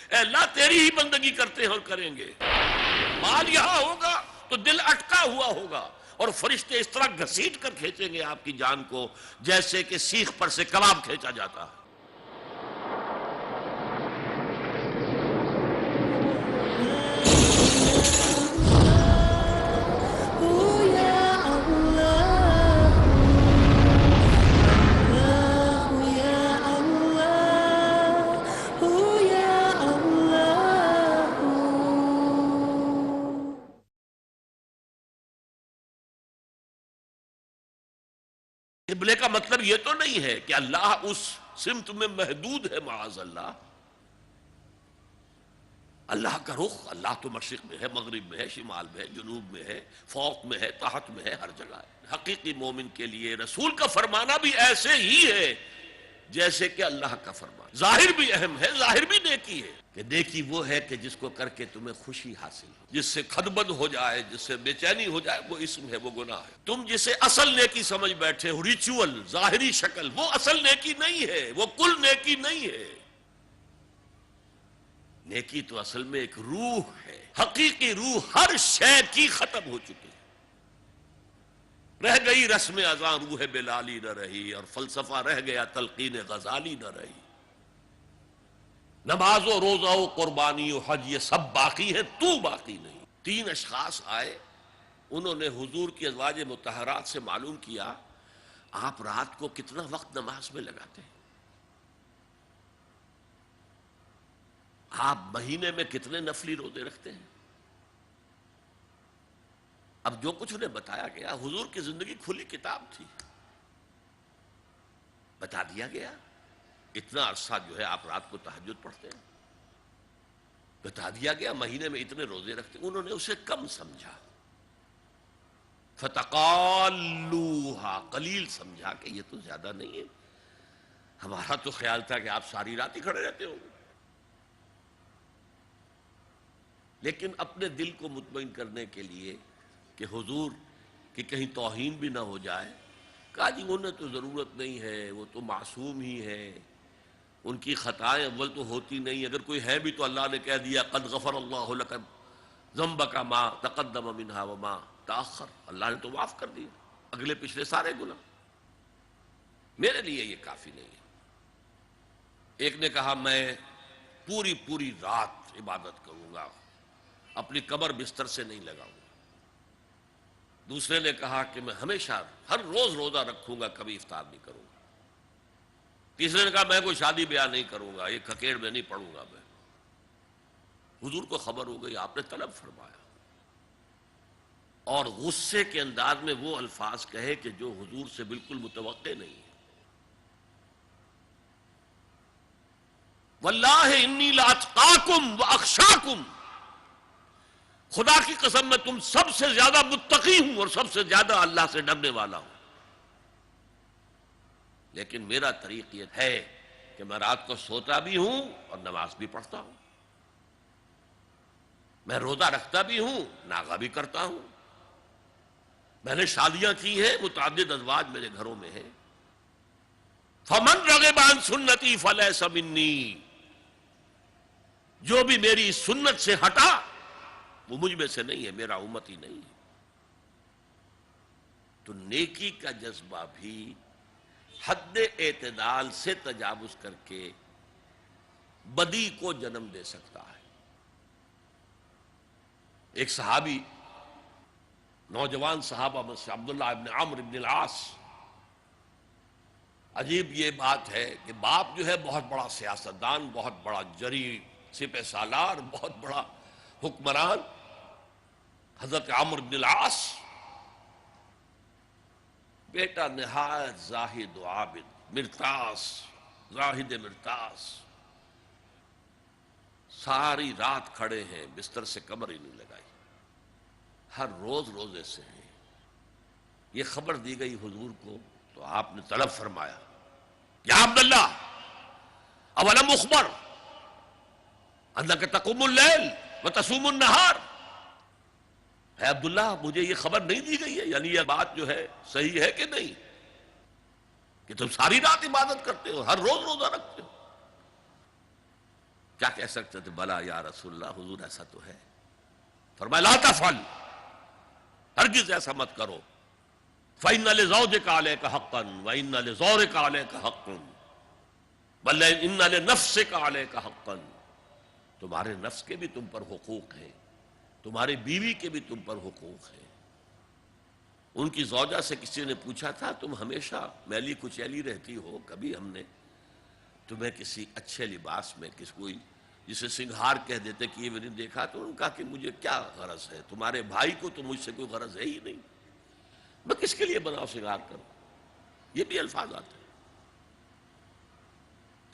اے اللہ تیری ہی بندگی کرتے ہیں اور کریں گے. مال یہاں ہوگا تو دل اٹکا ہوا ہوگا اور فرشتے اس طرح گھسیٹ کر کھینچیں گے آپ کی جان کو جیسے کہ سیخ پر سے کباب کھینچا جاتا ہے. قبلے کا مطلب یہ تو نہیں ہے کہ اللہ اس سمت میں محدود ہے، معاذ اللہ. اللہ کا رخ، اللہ تو مشرق میں ہے، مغرب میں ہے، شمال میں ہے، جنوب میں ہے، فوق میں ہے، تحت میں ہے، ہر جگہ ہے. حقیقی مومن کے لیے رسول کا فرمانا بھی ایسے ہی ہے جیسے کہ اللہ کا فرمان. ظاہر بھی اہم ہے، ظاہر بھی نیکی ہے کہ نیکی وہ ہے کہ جس کو کر کے تمہیں خوشی حاصل ہو، جس سے خدبد ہو جائے، جس سے بے چینی ہو جائے، وہ اسم ہے، وہ گناہ ہے. تم جسے اصل نیکی سمجھ بیٹھے ہو، ریچول، ظاہری شکل، وہ اصل نیکی نہیں ہے، وہ کل نیکی نہیں ہے. نیکی تو اصل میں ایک روح ہے، حقیقی روح ہر شے کی ختم ہو چکی ہے. رہ گئی رسم اذاں روح بلالی نہ رہی، اور فلسفہ رہ گیا تلقین غزالی نہ رہی. نماز و روزہ و قربانی و حج یہ سب باقی ہے، تو باقی نہیں. 3 اشخاص آئے، انہوں نے حضور کی ازواج مطہرات سے معلوم کیا آپ رات کو کتنا وقت نماز میں لگاتے ہیں، آپ مہینے میں کتنے نفلی روزے رکھتے ہیں. اب جو کچھ انہیں بتایا گیا، حضور کی زندگی کھلی کتاب تھی، بتا دیا گیا اتنا عرصہ جو ہے آپ رات کو تہجد پڑھتے ہیں، بتا دیا گیا مہینے میں اتنے روزے رکھتے ہیں. انہوں نے اسے کم سمجھا، فتقالوہا، قلیل سمجھا کہ یہ تو زیادہ نہیں ہے، ہمارا تو خیال تھا کہ آپ ساری رات ہی کھڑے رہتے ہو. لیکن اپنے دل کو مطمئن کرنے کے لیے کہ حضور کی کہیں توہین بھی نہ ہو جائے، کہا جی انہیں تو ضرورت نہیں ہے، وہ تو معصوم ہی ہے، ان کی خطائیں اول تو ہوتی نہیں، اگر کوئی ہے بھی تو اللہ نے کہہ دیا قد غفر اللہ لک ذنبک ما تقدم منہا وما تاخر، اللہ نے تو معاف کر دیا اگلے پچھلے سارے گناہ، میرے لیے یہ کافی نہیں ہے. ایک نے کہا میں پوری رات عبادت کروں گا، اپنی کمر بستر سے نہیں لگاؤں گا. دوسرے نے کہا کہ میں ہمیشہ ہر روز روزہ رکھوں گا، کبھی افطار نہیں کروں گا. تیسرے نے کہا میں کوئی شادی بیاہ نہیں کروں گا، یہ کھکیڑ میں نہیں پڑھوں گا میں. حضور کو خبر ہو گئی، آپ نے طلب فرمایا اور غصے کے انداز میں وہ الفاظ کہے کہ جو حضور سے بالکل متوقع نہیں ہے. واللہ انی لاتقاکم واخشاکم، خدا کی قسم میں تم سب سے زیادہ متقی ہوں اور سب سے زیادہ اللہ سے ڈرنے والا ہوں. لیکن میرا طریق یہ ہے کہ میں رات کو سوتا بھی ہوں اور نماز بھی پڑھتا ہوں، میں روزہ رکھتا بھی ہوں، ناغہ بھی کرتا ہوں، میں نے شادیاں کی ہیں، متعدد ازواج میرے گھروں میں ہیں. فمن رغب عن سنتی فلیس منی، جو بھی میری سنت سے ہٹا وہ مجھ میں سے نہیں ہے، میرا امتی نہیں ہے. تو نیکی کا جذبہ بھی حد اعتدال سے تجاوز کر کے بدی کو جنم دے سکتا ہے. ایک صحابی، نوجوان صحابہ میں سے عبداللہ ابن عمرو ابن العاص، عجیب یہ بات ہے کہ باپ جو ہے بہت بڑا سیاستدان، بہت بڑا جری سپہ سالار، بہت بڑا حکمران، حضرت عمرو بن العاص، بیٹا نہایت زاہد و عابد، مرتاس، زاہد مرتاس، ساری رات کھڑے ہیں، بستر سے کمر ہی نہیں لگائی، ہر روز روزے سے ہیں. یہ خبر دی گئی حضور کو تو آپ نے طلب فرمایا یا عبداللہ اولم اخبر انک تقوم اللیل وتصوم النہار، اے عبداللہ مجھے یہ خبر نہیں دی گئی ہے، یعنی یہ بات جو ہے صحیح ہے کہ نہیں کہ تم ساری رات عبادت کرتے ہو، ہر روز روزہ رکھتے ہو. کیا کہہ سکتے تھے؟ بلا یا رسول اللہ، حضور ایسا تو ہے۔ فرمایا لا تفعل، ہرگز ایسا مت کرو۔ فإن لزوجك عليك حقا وإن لزورك عليك حقا بل إن لنفسك عليك حقا، تمہارے نفس کے بھی تم پر حقوق ہیں، تمہاری بیوی کے بھی تم پر حقوق ہیں۔ ان کی زوجہ سے کسی نے پوچھا تھا تم ہمیشہ میلی کچیلی رہتی ہو، کبھی ہم نے تمہیں کسی اچھے لباس میں کس کوئی جسے سنگھار کہہ دیتے کہ یہ میں نے دیکھا؟ تو انہوں نے کہا کہ مجھے کیا غرض ہے، تمہارے بھائی کو تو مجھ سے کوئی غرض ہے ہی نہیں، میں کس کے لیے بناؤ سنگھار کروں؟ یہ بھی الفاظ آتے ہیں۔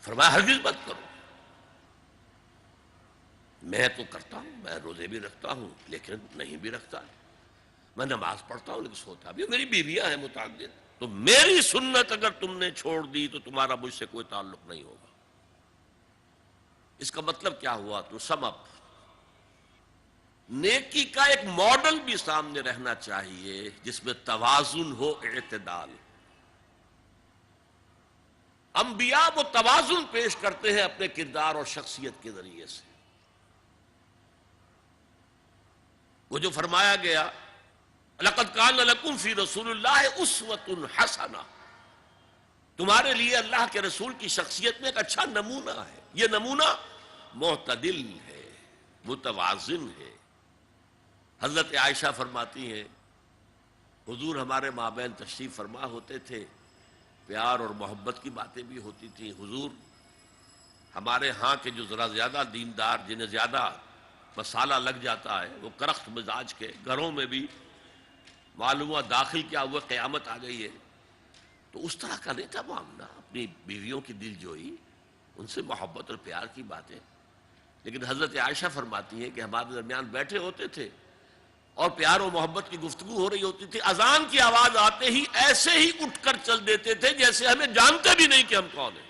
فرمایا ہرگز مت کرو۔ میں تو کرتا ہوں، میں روزے بھی رکھتا ہوں لیکن نہیں بھی رکھتا، میں نماز پڑھتا ہوں لیکن سوتا بھی ہوں، میری بیویاں ہیں متعدد، تو میری سنت اگر تم نے چھوڑ دی تو تمہارا مجھ سے کوئی تعلق نہیں ہوگا۔ اس کا مطلب کیا ہوا؟ تو سم اپ، نیکی کا ایک ماڈل بھی سامنے رہنا چاہیے جس میں توازن ہو، اعتدال۔ انبیاء وہ توازن پیش کرتے ہیں اپنے کردار اور شخصیت کے ذریعے سے۔ وہ جو فرمایا گیا لَقَدْ كَانَ لَكُمْ فِي رَسُولِ اللَّهِ أُسْوَةٌ حَسَنَةٌ، تمہارے لیے اللہ کے رسول کی شخصیت میں ایک اچھا نمونہ ہے۔ یہ نمونہ معتدل ہے، متوازن ہے۔ حضرت عائشہ فرماتی ہیں حضور ہمارے مابین تشریف فرما ہوتے تھے، پیار اور محبت کی باتیں بھی ہوتی تھیں۔ حضور ہمارے ہاں کے جو ذرا زیادہ دیندار، جنہیں زیادہ مسالہ لگ جاتا ہے، وہ کرخت مزاج کے گھروں میں بھی معلوم ہوا داخل کیا ہوا قیامت آ گئی ہے، تو اس طرح کا نہیں تھا معاملہ، اپنی بیویوں کی دل جوئی، ان سے محبت اور پیار کی باتیں۔ لیکن حضرت عائشہ فرماتی ہیں کہ ہمارے درمیان بیٹھے ہوتے تھے اور پیار و محبت کی گفتگو ہو رہی ہوتی تھی، اذان کی آواز آتے ہی ایسے ہی اٹھ کر چل دیتے تھے جیسے ہمیں جانتے بھی نہیں کہ ہم کون ہیں۔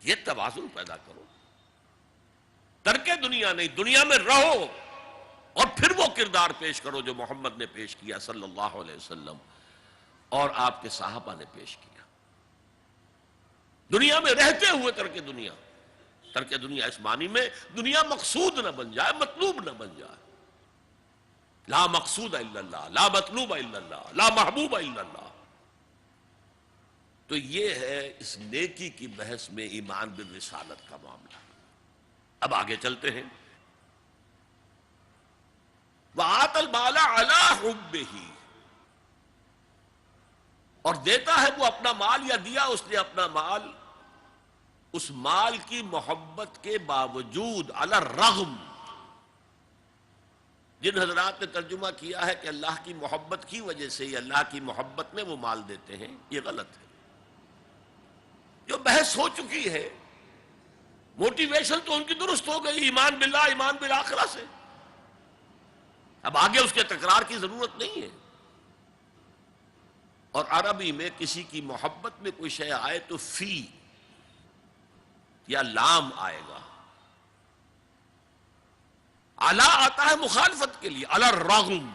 یہ توازن پیدا کرو، ترک دنیا نہیں، دنیا میں رہو اور پھر وہ کردار پیش کرو جو محمد نے پیش کیا صلی اللہ علیہ وسلم اور آپ کے صحابہ نے پیش کیا۔ دنیا میں رہتے ہوئے ترک دنیا، ترک دنیا اس معنی میں دنیا مقصود نہ بن جائے، مطلوب نہ بن جائے۔ لا مقصود الا اللہ، لا مطلوب الا اللہ، لا محبوب الا اللہ۔ تو یہ ہے اس نیکی کی بحث میں ایمان بالرسالت کا معاملہ۔ اب آگے چلتے ہیں۔ وَآتَ الْمَالَ عَلَىٰ حُبِّهِ، اور دیتا ہے وہ اپنا مال، یا دیا اس نے اپنا مال اس مال کی محبت کے باوجود، علی الرغم۔ جن حضرات نے ترجمہ کیا ہے کہ اللہ کی محبت کی وجہ سے یا اللہ کی محبت میں وہ مال دیتے ہیں، یہ غلط ہے۔ جو بحث ہو چکی ہے، موٹیویشن تو ان کی درست ہو گئی، ایمان باللہ، ایمان بالآخرہ سے، اب آگے اس کے تکرار کی ضرورت نہیں ہے۔ اور عربی میں کسی کی محبت میں کوئی شے آئے تو فی یا لام آئے گا، علی آتا ہے مخالفت کے لیے، علی الرغم۔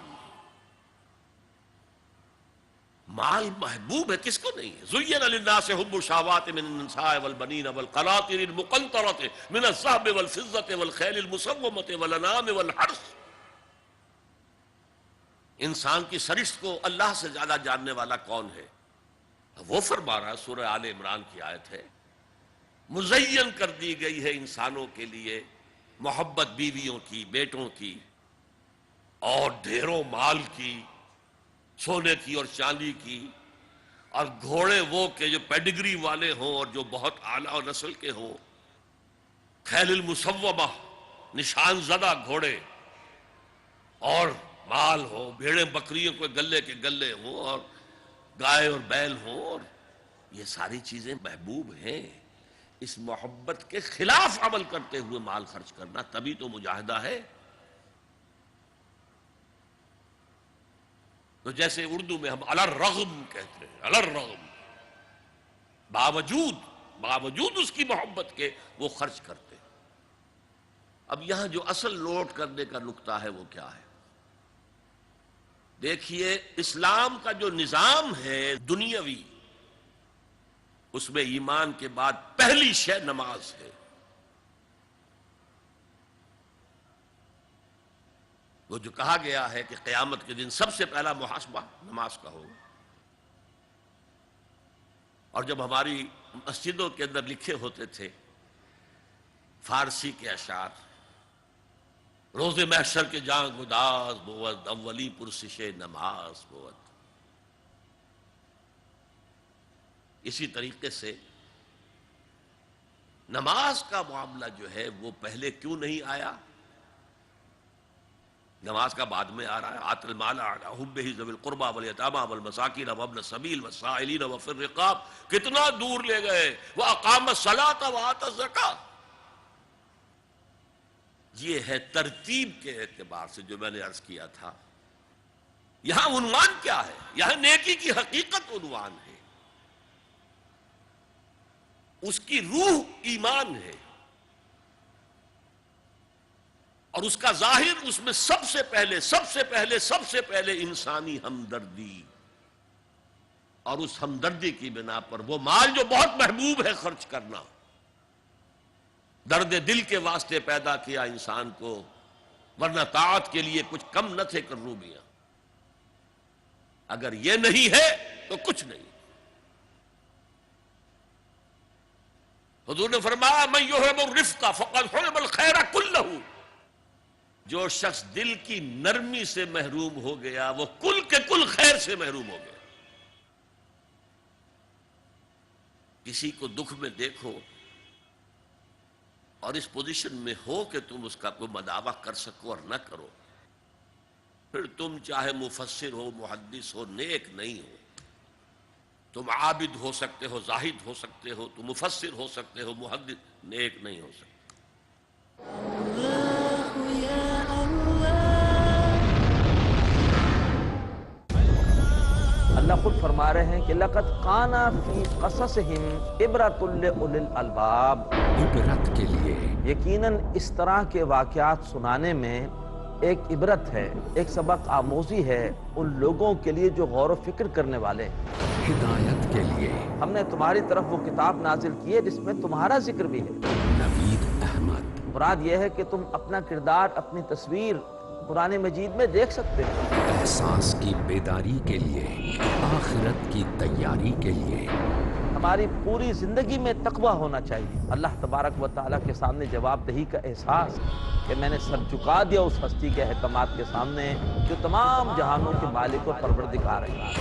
مال محبوب ہے، کس کو نہیں ہے؟ زُيِّنَ لِلنَّاسِ حُبُّ الشَّهَوَاتِ مِنَ النِّسَاءِ وَالْبَنِينَ وَالْقَنَاطِيرِ الْمُقَنطَرَةِ مِنَ الذَّهَبِ وَالْفِضَّةِ وَالْخَيْلِ الْمُسَوَّمَةِ وَالْأَنْعَامِ وَالْحَرْثِ۔ انسان کی سرشت کو اللہ سے زیادہ جاننے والا کون ہے؟ وہ فرما رہا ہے، سورہ آل عمران کی آیت ہے، مزین کر دی گئی ہے انسانوں کے لیے محبت بیویوں کی، بیٹوں کی، اور ڈھیروں مال کی، سونے کی اور چاندی کی، اور گھوڑے وہ کہ جو پیڈگری والے ہوں اور جو بہت اعلیٰ نسل کے ہوں، خیل المسومہ، نشان زدہ گھوڑے، اور مال ہو، بھیڑیں بکریوں کو گلے کے گلے ہوں، اور گائے اور بیل ہوں، اور یہ ساری چیزیں محبوب ہیں۔ اس محبت کے خلاف عمل کرتے ہوئے مال خرچ کرنا تبھی تو مجاہدہ ہے۔ تو جیسے اردو میں ہم علی الرغم کہتے ہیں، علی الرغم، باوجود اس کی محبت کے وہ خرچ کرتے ہیں۔ اب یہاں جو اصل نوٹ کرنے کا نقطہ ہے وہ کیا ہے؟ دیکھیے، اسلام کا جو نظام ہے دنیاوی، اس میں ایمان کے بعد پہلی شے نماز ہے۔ وہ جو کہا گیا ہے کہ قیامت کے دن سب سے پہلا محاسبہ نماز کا ہوگا. اور جب ہماری مسجدوں کے اندر لکھے ہوتے تھے فارسی کے اشعار، روز محشر کے جان گداز بود اولی پرسش نماز بود، اسی طریقے سے نماز کا معاملہ جو ہے وہ پہلے کیوں نہیں آیا؟ نماز کا بعد میں آ رہا ہے. آت المال علی حبہ ذوی القربى والیتامى والمساکین وابن السبیل والسائلین وفی الرقاب. کتنا دور لے گئے. واقام الصلاۃ وآتى الزکاۃ. یہ ہے ترتیب کے اعتبار سے جو میں نے عرض کیا تھا. یہاں عنوان کیا ہے؟ یہاں نیکی کی حقیقت عنوان ہے، اس کی روح ایمان ہے، اور اس کا ظاہر اس میں سب سے پہلے انسانی ہمدردی، اور اس ہمدردی کی بنا پر وہ مال جو بہت محبوب ہے خرچ کرنا، درد دل کے واسطے پیدا کیا انسان کو، ورنہ طاعت کے لیے کچھ کم نہ تھے کروبیاں. اگر یہ نہیں ہے تو کچھ نہیں. حضور نے فرمایا من یحرم الرفق فقد حرم الخیر کلہ. جو شخص دل کی نرمی سے محروم ہو گیا وہ کل کے کل خیر سے محروم ہو گیا. کسی کو دکھ میں دیکھو اور اس پوزیشن میں ہو کہ تم اس کا کوئی مداوع کر سکو اور نہ کرو، پھر تم چاہے مفسر ہو، محدث ہو، نیک نہیں ہو. تم عابد ہو سکتے ہو، زاہد ہو سکتے ہو، تم مفسر ہو سکتے ہو، محدث، نیک نہیں ہو سکتے. اللہ خود فرما رہے ہیں کہ لَقَدْ كَانَ فِي قَصَصِهِمْ عِبْرَةٌ لِّأُولِي الْأَلْبَابِ. عبرت کے لیے یقیناً اس طرح کے واقعات سنانے میں ایک عبرت ہے، ایک سبق آموزی ہے ان لوگوں کے لیے جو غور و فکر کرنے والے ہیں. ہدایت کے لیے ہم نے تمہاری طرف وہ کتاب نازل کی ہے جس میں تمہارا ذکر بھی ہے. نوید احمد. مراد یہ ہے کہ تم اپنا کردار، اپنی تصویر قرآن مجید میں دیکھ سکتے ہو. احساس کی بیداری کے لیے، آخرت کی تیاری کے لیے. ہماری پوری زندگی میں تقویٰ ہونا چاہیے. اللہ تبارک و تعالیٰ کے سامنے جواب دہی کا احساس کہ میں نے سر جھکا دیا اس ہستی کے احکامات کے سامنے جو تمام جہانوں کے مالک و پروردگار ہے.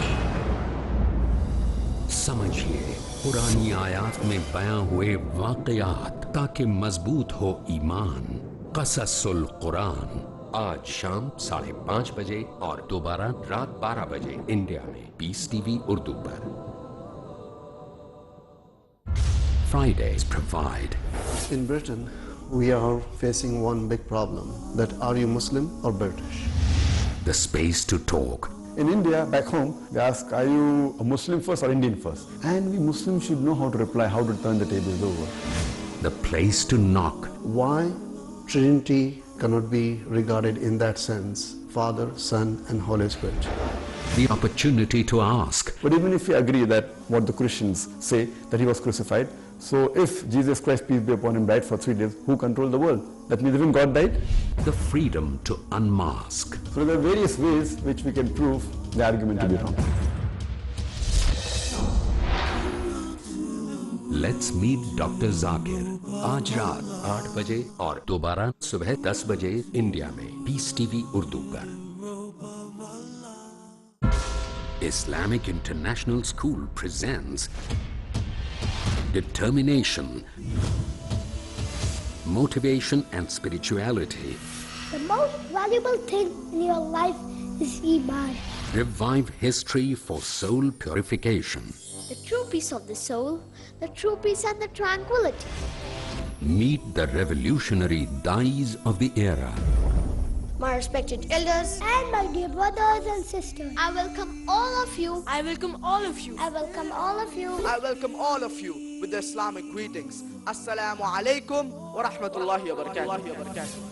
سمجھیے پرانی آیات میں بیان ہوئے واقعات تاکہ مضبوط ہو ایمان. قصص القرآن آج شام 5:30 بجے اور دوبارہ رات 12 بجے انڈیا میں پیس ٹی وی اردو پر. Fridays provide. In Britain, we are facing one big problem, that are you Muslim or British? The space to talk. In India, back home, they ask, are you a Muslim first or Indian first? And we Muslims should know how to reply, how to turn the tables over. The place to knock. Why Trinity cannot be regarded in that sense, Father, Son and Holy Spirit? The opportunity to ask. But even if we agree that what the Christians say, that he was crucified, so if Jesus Christ, peace be upon him, died for 3 days, who controlled the world? That means even God died? The freedom to unmask. So there are various ways which we can prove the argument to be wrong. Let's meet Dr. Zakir. آج رات 8 بجے اور دوبارہ صبح 10 بجے India میں peace TV Urdu per. Islamic International School presents Determination, Motivation and Spirituality. The most valuable thing in your life is Iman. Revive history for soul purification. The true peace of the soul, the true peace and the tranquility. Meet the revolutionary dais of the era. My respected elders and my dear brothers and sisters, I welcome all of you. I welcome all of you. I welcome all of you. I welcome all of you with the Islamic greetings. Assalamu alaikum wa rahmatullahi wa barakatuh.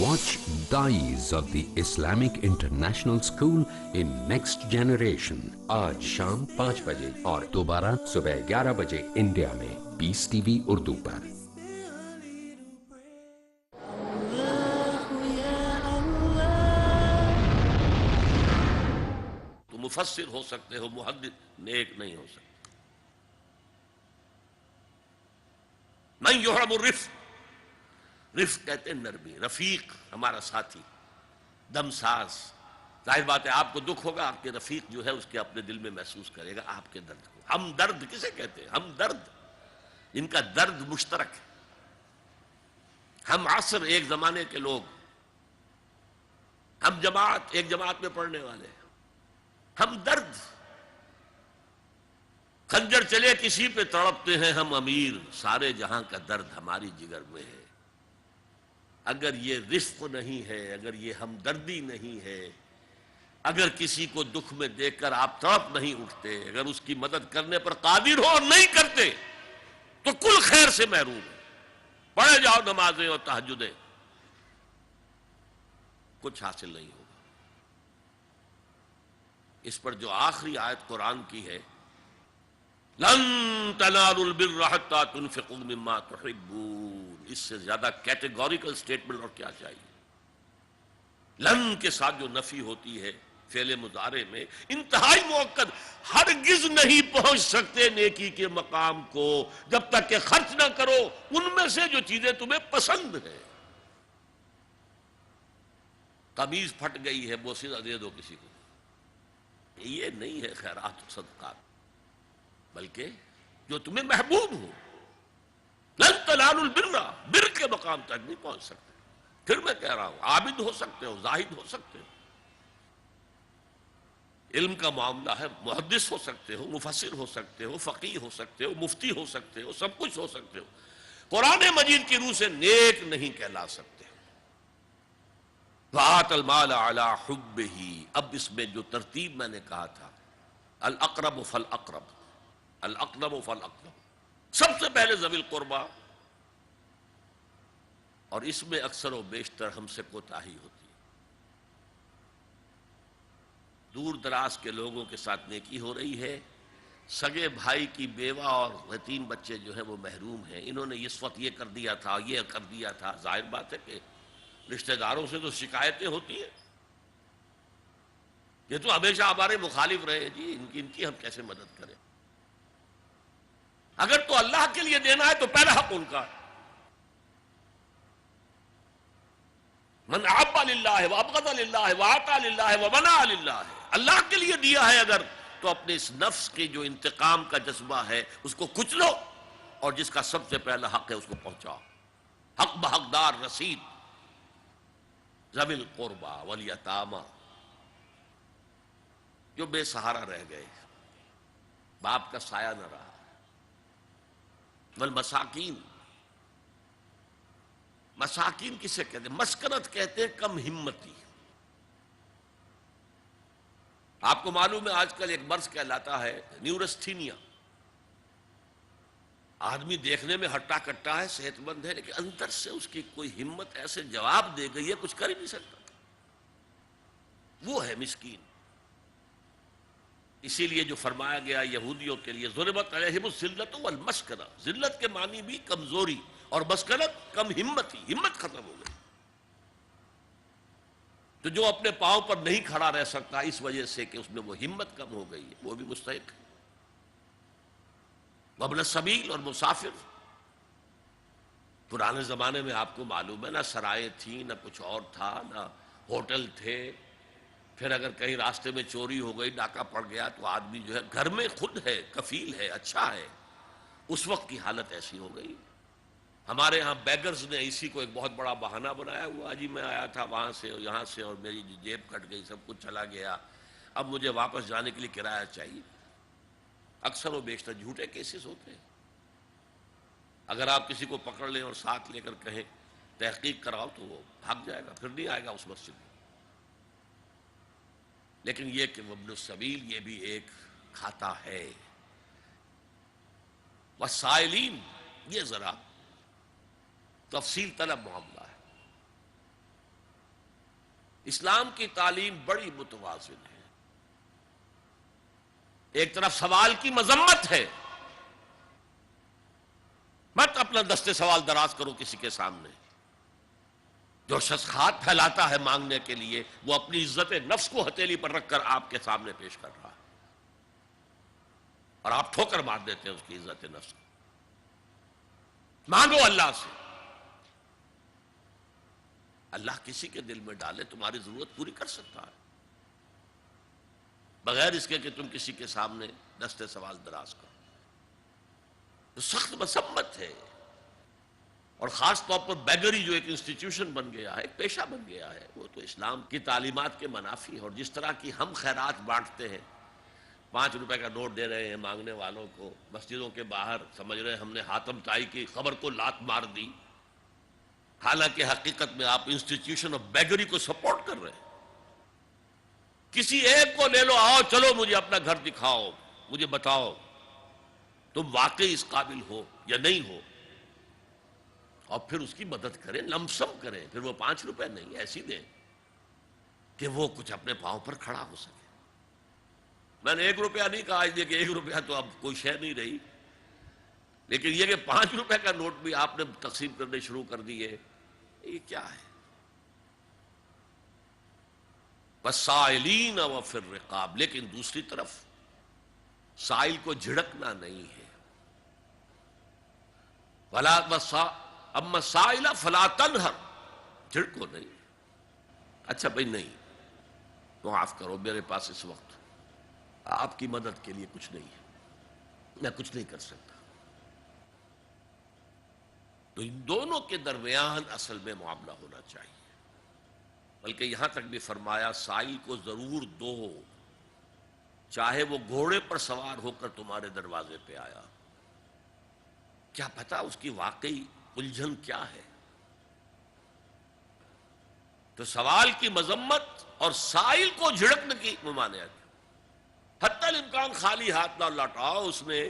Watch Dais of the Islamic International School in Next Generation. آج شام 5 بجے اور دوبارہ صبح 11 بجے India میں peace TV Urdu پر. مفسر ہو سکتے ہو، محدث، نیک نہیں ہو سکتے۔ من یحرم الرفق، رفق کہتے ہیں نرمی، رفیق ہمارا ساتھی، دم ساز۔ ظاہر بات ہے آپ کو دکھ ہوگا، آپ کے رفیق جو ہے اس کے اپنے دل میں محسوس کرے گا آپ کے درد کو۔ ہم درد کسے کہتے ہیں؟ ہم درد، ان کا درد مشترک ہے۔ ہم عصر، ایک زمانے کے لوگ، ہم جماعت، ایک جماعت میں پڑھنے والے، ہم درد، خنجر چلے کسی پہ تڑپتے ہیں ہم امیر، سارے جہاں کا درد ہماری جگر میں ہے۔ اگر یہ رفق نہیں ہے، اگر یہ ہمدردی نہیں ہے، اگر کسی کو دکھ میں دیکھ کر آپ تڑپ نہیں اٹھتے، اگر اس کی مدد کرنے پر قادر ہو اور نہیں کرتے تو کل خیر سے محروم ہے۔ پڑھے جاؤ نمازیں اور تہجدیں، کچھ حاصل نہیں ہوگا۔ اس پر جو آخری آیت قرآن کی ہے، لن تنالوا البر حتى تنفقوا مما تحبون، اس سے زیادہ کیٹیگوریکل سٹیٹمنٹ اور کیا چاہیے؟ لن کے ساتھ جو نفی ہوتی ہے فعل مضارع میں، انتہائی مؤکد، ہرگز نہیں پہنچ سکتے نیکی کے مقام کو جب تک کہ خرچ نہ کرو ان میں سے جو چیزیں تمہیں پسند ہیں۔ قمیض پھٹ گئی ہے، بوسیدہ دے دو کسی کو، یہ نہیں ہے خیرات و صدقات، بلکہ جو تمہیں محبوب ہو۔ لن تنالوا البر، بر کے مقام تک نہیں پہنچ سکتے۔ پھر میں کہہ رہا ہوں، عابد ہو سکتے ہو، زاہد ہو سکتے ہو، علم کا معاملہ ہے، محدث ہو سکتے ہو، مفسر ہو سکتے ہو، فقیہ ہو سکتے ہو، مفتی ہو سکتے ہو، سب کچھ ہو سکتے ہو، قرآن مجید کی روح سے نیک نہیں کہلا سکتے۔ وَآتَ الْمَالَ عَلَى حُبِّهِ، اب اس میں جو ترتیب میں نے کہا تھا، الْأَقْرَبُ فَالْأَقْرَبُ، الْأَقْرَبُ فَالْأَقْرَبُ، سب سے پہلے ذوی القربیٰ، اور اس میں اکثر و بیشتر ہم سے کوتاہی ہوتی ہے۔ دور دراز کے لوگوں کے ساتھ نیکی ہو رہی ہے، سگے بھائی کی بیوہ اور یتیم بچے جو ہیں وہ محروم ہیں، انہوں نے اس وقت یہ کر دیا تھا، یہ کر دیا تھا۔ ظاہر بات ہے کہ رشتہ داروں سے تو شکایتیں ہوتی ہیں، یہ تو ہمیشہ ہمارے مخالف رہے، جی ان کی ہم کیسے مدد کریں؟ اگر تو اللہ کے لیے دینا ہے تو پہلا حق ان کا ہے۔ من احب للہ وابغض للہ واعطى للہ ومنع للہ، اللہ کے لیے دیا ہے اگر تو اپنے اس نفس کی جو انتقام کا جذبہ ہے اس کو کچلو، اور جس کا سب سے پہلا حق ہے اس کو پہنچاؤ۔ حق بحقدار رسید، ذوی القربى والیتامى، جو بے سہارا رہ گئے، باپ کا سایہ نہ رہا، والمساکین، مساکین کسے کہتے ہیں؟ مسکنت کہتے ہیں کم ہمتی۔ آپ کو معلوم ہے آج کل ایک مرض کہلاتا ہے نیورستھینیا، آدمی دیکھنے میں ہٹا کٹا ہے، صحت مند ہے، لیکن اندر سے اس کی کوئی ہمت ایسے جواب دے گئی ہے کچھ کر ہی نہیں سکتا، وہ ہے مسکین۔ اسی لیے جو فرمایا گیا یہودیوں کے لیے، ضربت علیہم الذلۃ والمسکنہ، ذلت کے معنی بھی کمزوری، اور مسکنت کم ہمت، ہی ہمت ختم ہو گئی۔ تو جو اپنے پاؤں پر نہیں کھڑا رہ سکتا اس وجہ سے کہ اس میں وہ ہمت کم ہو گئی ہے، وہ بھی مستحق ہے۔ وابن السبیل، اور مسافر، پرانے زمانے میں آپ کو معلوم ہے نہ سرائے تھیں، نہ کچھ اور تھا، نہ ہوٹل تھے، پھر اگر کہیں راستے میں چوری ہو گئی، ڈاکہ پڑ گیا، تو آدمی جو ہے گھر میں خود ہے، کفیل ہے، اچھا ہے۔ اس وقت کی حالت ایسی ہو گئی۔ ہمارے ہاں بیگرز نے اسی کو ایک بہت بڑا بہانہ بنایا ہوا، جی میں آیا تھا وہاں سے اور یہاں سے اور میری جیب کٹ گئی، سب کچھ چلا گیا، اب مجھے واپس جانے کے لیے کرایہ چاہیے۔ اکثر و بیشتر جھوٹے کیسز ہوتے ہیں۔ اگر آپ کسی کو پکڑ لیں اور ساتھ لے کر کہیں تحقیق کراؤ تو وہ بھاگ جائے گا، پھر نہیں آئے گا اس مسجد میں۔ لیکن یہ کہ وابن السبیل، یہ بھی ایک کھاتا ہے۔ والسائلین، یہ ذرا تفصیل طلب معاملہ ہے۔ اسلام کی تعلیم بڑی متوازن ہے۔ ایک طرف سوال کی مذمت ہے، مت اپنا دستے سوال دراز کرو کسی کے سامنے، جو شخص ہاتھ پھیلاتا ہے مانگنے کے لیے وہ اپنی عزت نفس کو ہتھیلی پر رکھ کر آپ کے سامنے پیش کر رہا ہے، اور آپ ٹھوکر مار دیتے ہیں اس کی عزت نفس کو۔ مانگو اللہ سے، اللہ کسی کے دل میں ڈالے تمہاری ضرورت پوری کر سکتا ہے، بغیر اس کے کہ تم کسی کے سامنے دستے سوال دراز کرو۔ تو سخت مسمت ہے، اور خاص طور پر بیگری جو ایک انسٹیٹیوشن بن گیا ہے، ایک پیشہ بن گیا ہے، وہ تو اسلام کی تعلیمات کے منافی ہے۔ اور جس طرح کی ہم خیرات بانٹتے ہیں، 5 روپے کا نوٹ دے رہے ہیں مانگنے والوں کو، مسجدوں کے باہر سمجھ رہے ہیں ہم نے حاتم طائی کی خبر کو لات مار دی، حالانکہ حقیقت میں آپ انسٹیٹیوشن آف بیگری کو سپورٹ کر رہے ہیں۔ کسی ایک کو لے لو، آؤ چلو مجھے اپنا گھر دکھاؤ، مجھے بتاؤ تم واقعی اس قابل ہو یا نہیں ہو، اور پھر اس کی مدد کریں، لمسم کریں۔ پھر وہ 5 روپے نہیں ایسی دیں کہ وہ کچھ اپنے پاؤں پر کھڑا ہو سکے۔ میں نے 1 روپیہ نہیں کہا، اس لیے کہ 1 روپیہ تو اب کوئی شے نہیں رہی، لیکن یہ کہ 5 روپے کا نوٹ بھی آپ نے تقسیم کرنے شروع کر دیے، یہ کیا ہے؟ وَالسَّائِلِينَ وَفِي الرِّقَابِ، لیکن دوسری طرف سائل کو جھڑکنا نہیں ہے۔ اما السائل فلا تنہر، جھڑکو نہیں۔ اچھا بھائی نہیں، معاف کرو، میرے پاس اس وقت آپ کی مدد کے لیے کچھ نہیں ہے، میں کچھ نہیں کر سکتا۔ تو ان دونوں کے درمیان اصل میں معاملہ ہونا چاہیے، بلکہ یہاں تک بھی فرمایا سائل کو ضرور دو، چاہے وہ گھوڑے پر سوار ہو کر تمہارے دروازے پہ آیا، کیا پتا اس کی واقعی الجھن کیا ہے۔ تو سوال کی مذمت اور سائل کو جھڑکنے کی ممانعت، حتی الامکان خالی ہاتھ نہ لوٹاؤ، اس نے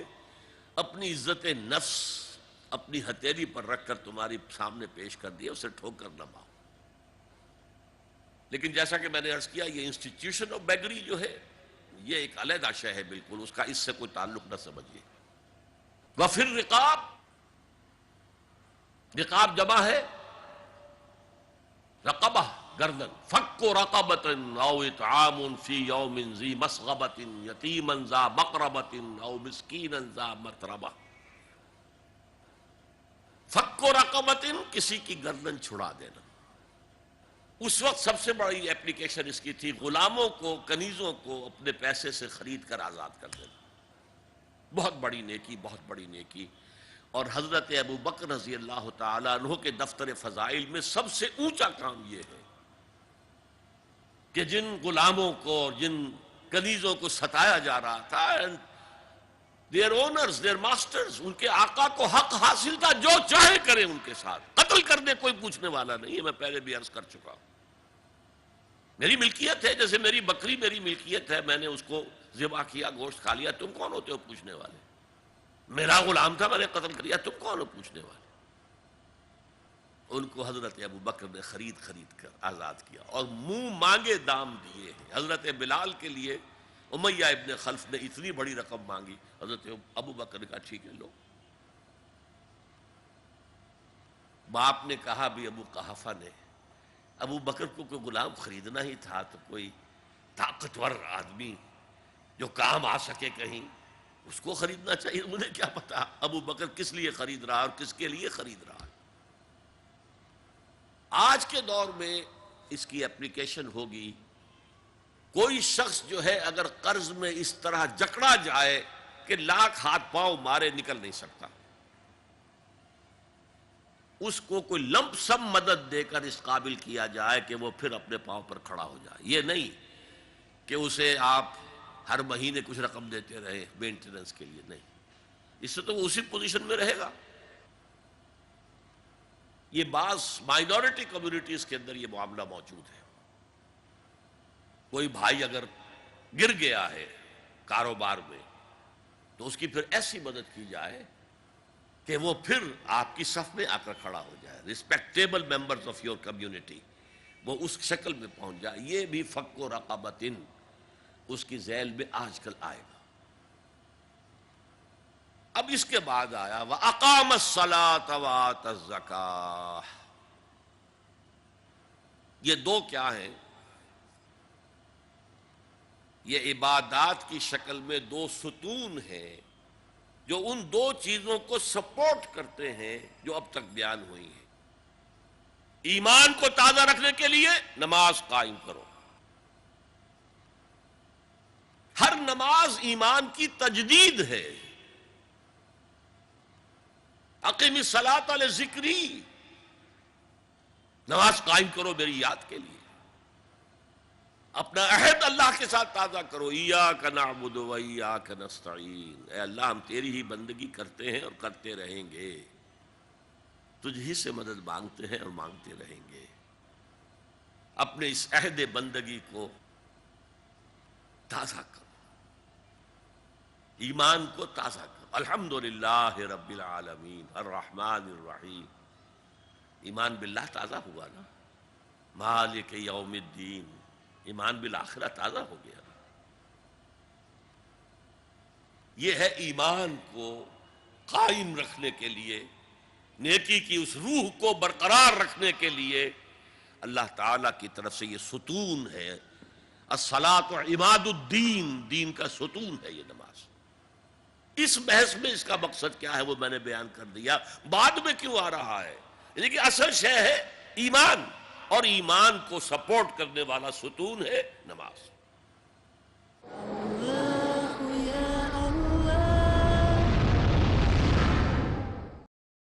اپنی عزت نفس اپنی ہتھیلی پر رکھ کر تمہاری سامنے پیش کر دیا، اسے ٹھوکر نہ مارو۔ لیکن جیسا کہ میں نے عرض کیا، یہ انسٹیٹیوشن آف بیگری جو ہے یہ ایک علیحدہ شے ہے، بالکل اس کا اس سے کوئی تعلق نہ سمجھیے۔ وَفِي الرِّقَابِ، رقاب جمع ہے رقبہ، گردن، فَكُّ رَقَبَةٍ أَوْ إِطْعَامٌ فِي يَوْمٍ ذِي مَسْغَبَةٍ يَتِيمًا ذَا مَقْرَبَةٍ أَوْ مِسْكِينًا ذَا مَتْرَبَةٍ۔ فَكُّ رَقَبَةٍ، کسی کی گردن چھڑا دینا۔ اس وقت سب سے بڑی اپلیکیشن اس کی تھی غلاموں کو، کنیزوں کو اپنے پیسے سے خرید کر آزاد کر دینا، بہت بڑی نیکی، بہت بڑی نیکی۔ اور حضرت ابو بکر رضی اللہ تعالیٰ عنہ کے دفتر فضائل میں سب سے اونچا کام یہ ہے کہ جن غلاموں کو اور جن کنیزوں کو ستایا جا رہا تھا، their owners, their masters، ان کے آقا کو حق حاصل تھا، جو چاہے کریں ان کے ساتھ، قتل کر دے کوئی پوچھنے والا نہیں ہے۔ میں پہلے بھی عرض کر چکا ہوں، میری ملکیت ہے، جیسے میری بکری میری ملکیت ہے، میں نے اس کو ذبح کیا، گوشت کھا لیا، تم کون ہوتے ہو پوچھنے والے؟ میرا غلام تھا، میں نے قتل کر دیا، تم کون ہو پوچھنے والے؟ ان کو حضرت ابو بکر نے خرید کر آزاد کیا اور منہ مانگے دام دیے ہیں۔ حضرت بلال کے لیے امیہ ابن خلف نے اتنی بڑی رقم مانگی، حضرت ابو بکر نے کہا ٹھیک ہے لو۔ باپ نے کہا بھی، ابو قحافہ نے، ابو بکر کو کوئی غلام خریدنا ہی تھا تو کوئی طاقتور آدمی جو کام آ سکے کہیں، اس کو خریدنا چاہیے۔ مجھے کیا پتا ابو بکر کس لیے خرید رہا اور کس کے لیے خرید رہا ہے۔ آج کے دور میں اس کی اپلیکیشن ہوگی، کوئی شخص جو ہے اگر قرض میں اس طرح جکڑا جائے کہ لاکھ ہاتھ پاؤں مارے نکل نہیں سکتا، اس کو کوئی لمپ سم مدد دے کر اس قابل کیا جائے کہ وہ پھر اپنے پاؤں پر کھڑا ہو جائے۔ یہ نہیں کہ اسے آپ ہر مہینے کچھ رقم دیتے رہے مینٹیننس کے لیے، نہیں، اس سے تو وہ اسی پوزیشن میں رہے گا۔ یہ بعض مائنورٹی کمیونٹیز کے اندر یہ معاملہ موجود ہے۔ کوئی بھائی اگر گر گیا ہے کاروبار میں تو اس کی پھر ایسی مدد کی جائے کہ وہ پھر آپ کی صف میں آ کر کھڑا ہو جائے، respectable members of your community, وہ اس شکل میں پہنچ جائے۔ یہ بھی فک و رقبتن اس کی ذیل میں آج کل آئے گا۔ اب اس کے بعد آیا وَأَقَامَ الصَّلَاةَ وَآتَى الزَّكَاةَ، یہ دو کیا ہیں؟ یہ عبادات کی شکل میں دو ستون ہیں جو ان دو چیزوں کو سپورٹ کرتے ہیں جو اب تک بیان ہوئی ہیں۔ ایمان کو تازہ رکھنے کے لیے نماز قائم کرو۔ ہر نماز ایمان کی تجدید ہے۔ اقیم الصلاۃ لذکری، نماز قائم کرو میری یاد کے لیے۔ اپنا عہد اللہ کے ساتھ تازہ کرو، ایاک نعبد و ایاک نستعین، اے اللہ ہم تیری ہی بندگی کرتے ہیں اور کرتے رہیں گے، تجھ ہی سے مدد مانگتے ہیں اور مانگتے رہیں گے۔ اپنے اس عہد بندگی کو تازہ کرو، ایمان کو تازہ کرو۔ الحمدللہ رب العالمین الرحمن الرحیم، ایمان باللہ تازہ ہوا نا، مالک یوم الدین، ایمان بالآخرہ تازہ ہو گیا۔ یہ ہے ایمان کو قائم رکھنے کے لیے، نیکی کی اس روح کو برقرار رکھنے کے لیے اللہ تعالیٰ کی طرف سے یہ ستون ہے۔ الصلاۃ عماد الدین، دین کا ستون ہے یہ نماز۔ اس بحث میں اس کا مقصد کیا ہے وہ میں نے بیان کر دیا، بعد میں کیوں آ رہا ہے، یعنی کہ اصل شے ہے ایمان، اور ایمان کو سپورٹ کرنے والا ستون ہے نماز۔